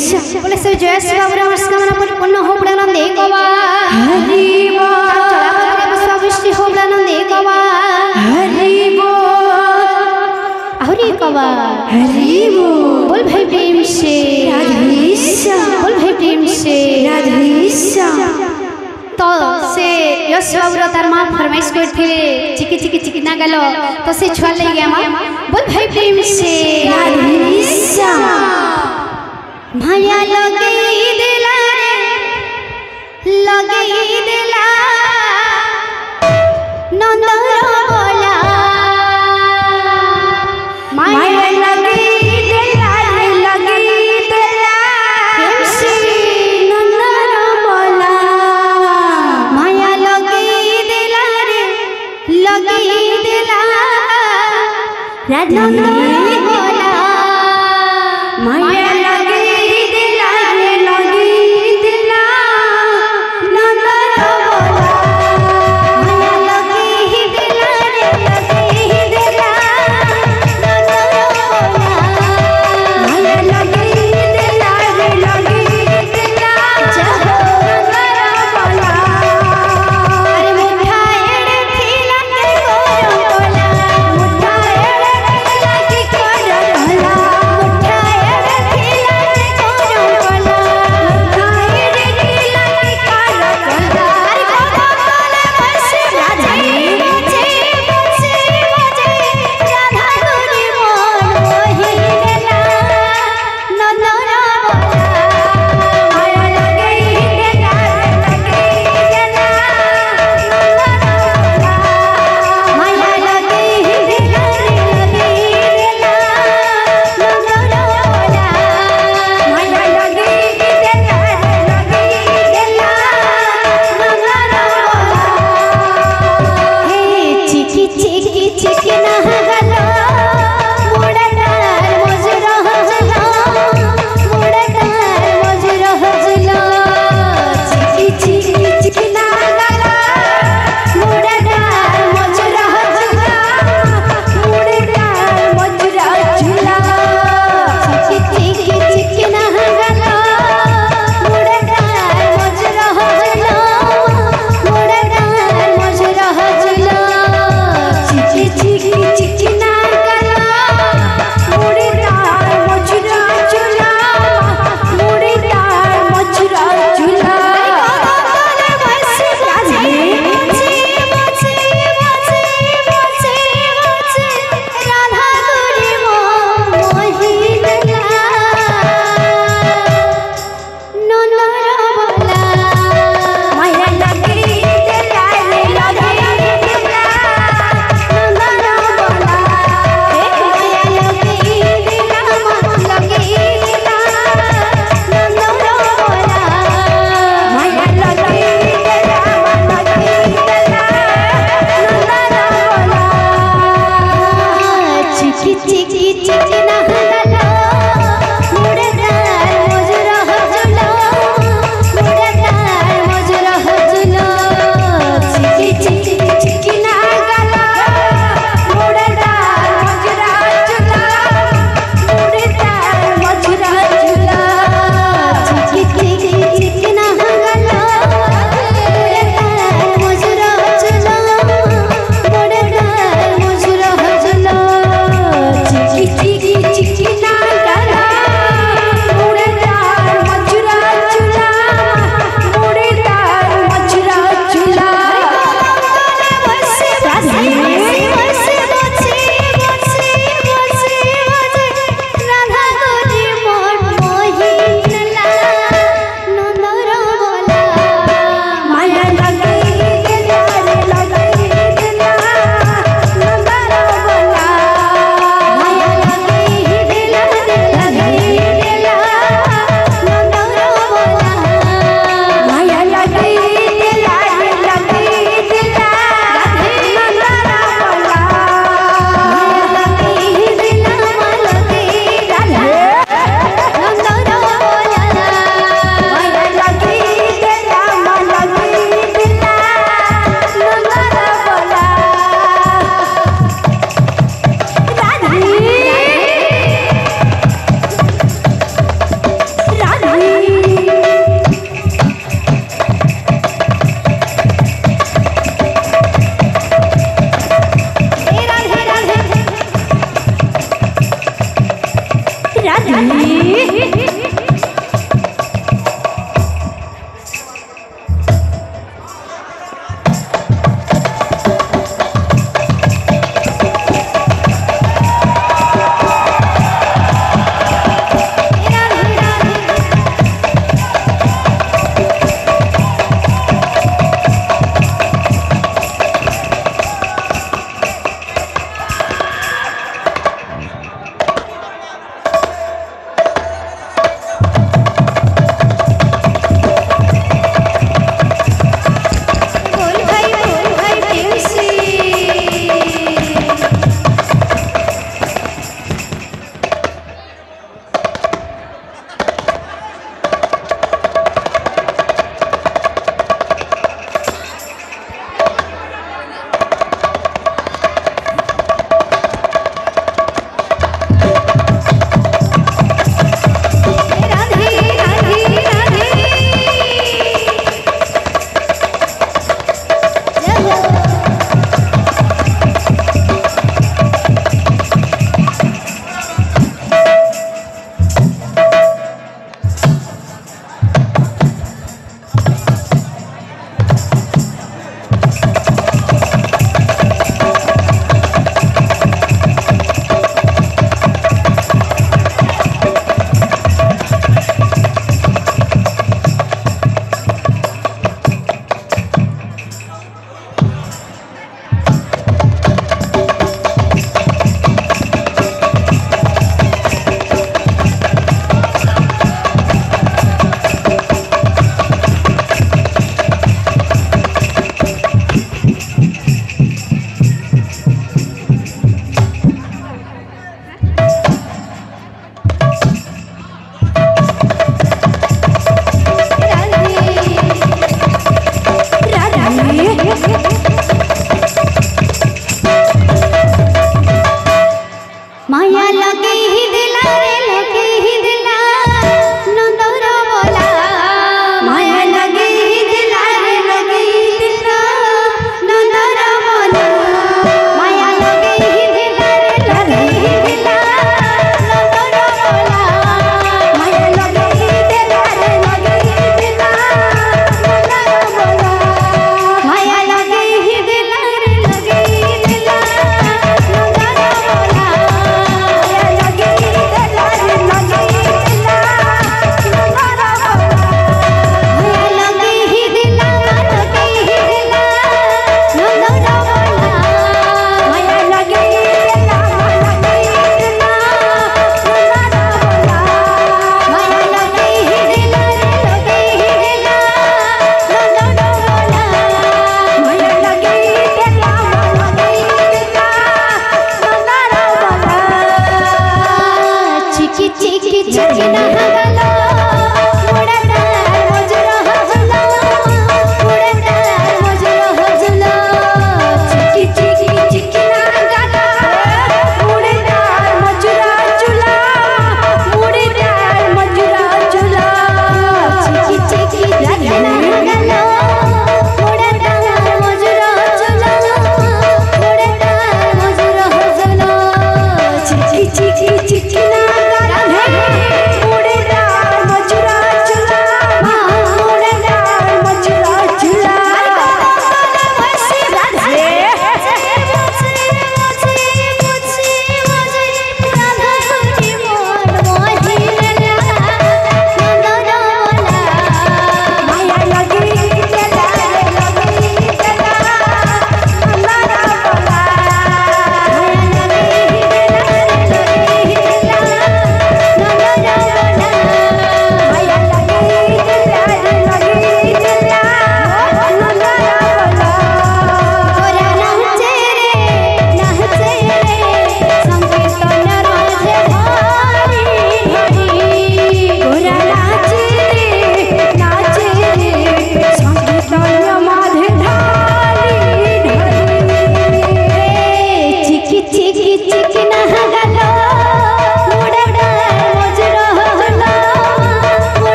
बोले से जय श्री बाबू मनस्कामना परिपूर्ण हो नंदे कवा हरि बोल चला पुष्पवृष्टि हो नंदे कवा हरि बोल हरि कवा हरि बोल भाई प्रेम से राधेश्याम बोल भाई प्रेम से राधेश्याम। तो से यश बाबू तार माँ फरमाइश करते चिकी चिकी चिकी ना गलो तो से छुआ ले गया माँ बोल भाई प्रेम से राधेश्याम। माया लगी दिला नंदर बोला माया लगी दिला नंदर बोला माया लगी दिला नंदर बोला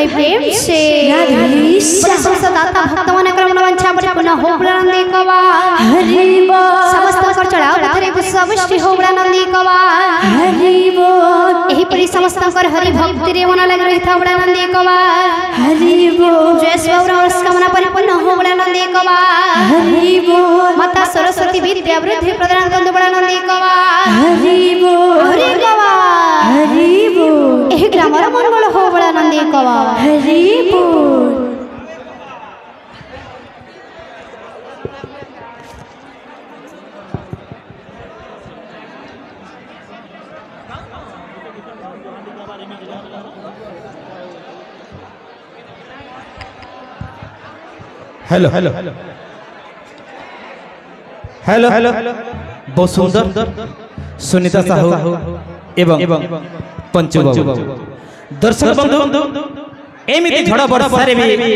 भाई प्रेम से दाता भक्त मन क्रम वंशा परिपूर्ण हो नंदी कवा हरि बोल समस्त कर चढ़ाओ थरे कुशवष्टि हो नंदी कवा हरि बोल एही परि समस्त कर हरि भक्ति रे मन लग रही था नंदी कवा हरि बोल जय स्वरस कामना परिपूर्ण हो नंदी कवा हरि बोल माता सरस्वती विद्या वृद्धि प्रदान कर नंदी कवा हरि बोल हरि कवा हरि बोल एही ग्रामर मंगल हो नंदी कवा हरि बोल हेलो हेलो हेलो हेलो बहुत सुंदर सुनीता साहू एवं पंचु बाबू दर्शक बंधु एमिति झड़ वर्षा रे भी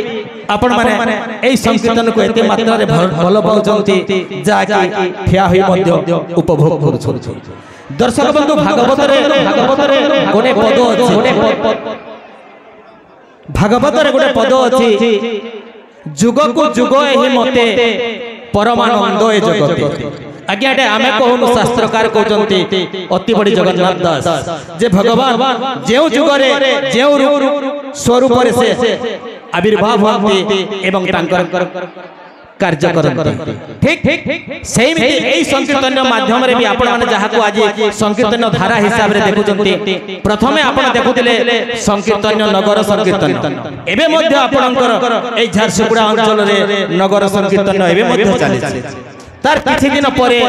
आपण माने एई संकीर्तन को एते मात्रा रे भल पाउचंती जाकी ठिया होई मध्य उपभोग करू दर्शक बंधु भागवत रे गोटे पद अछि भागवत रे गोटे पद अछि जुग को जुग एही मते परमानंद ए जगते आज्ञा एटे आमे कहनु शास्त्रकार कहउचंती अति बड़ी जगन्नाथ दास जे भगवान जेउ जुगरे जेउ रूप स्वरूप रे से आविर्भाव होते एवं तांकर कार्य करते ठीक सेही मिति एई संकीर्तन माध्यम रे भी आपण माने जहा को आज संकीर्तन धारा हिसाब रे देखुचंती प्रथमे आपण देखुतिले संकीर्तन नगर संकीर्तन एबे मध्य आपणकर एई झारसुगुड़ा अंचल रे नगर संकीर्तन एबे मध्य चले तार किछि दिन परे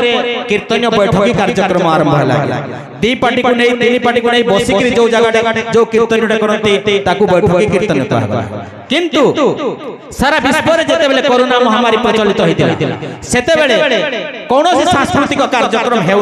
कीर्तन बैठकी कार्यक्रम आरंभ होला दी पार्टी को नहीं तीन पार्टी को नहीं बसिकरी जो जगह जो कीर्तनटा करते ताकू बैठकी कीर्तन कहबा किंतु सारा विश्व रे जते बेले कोरोना महामारी प्रचलित होइतिला सेते बेले कोनोसी सांस्कृतिक कार्यक्रम हेउ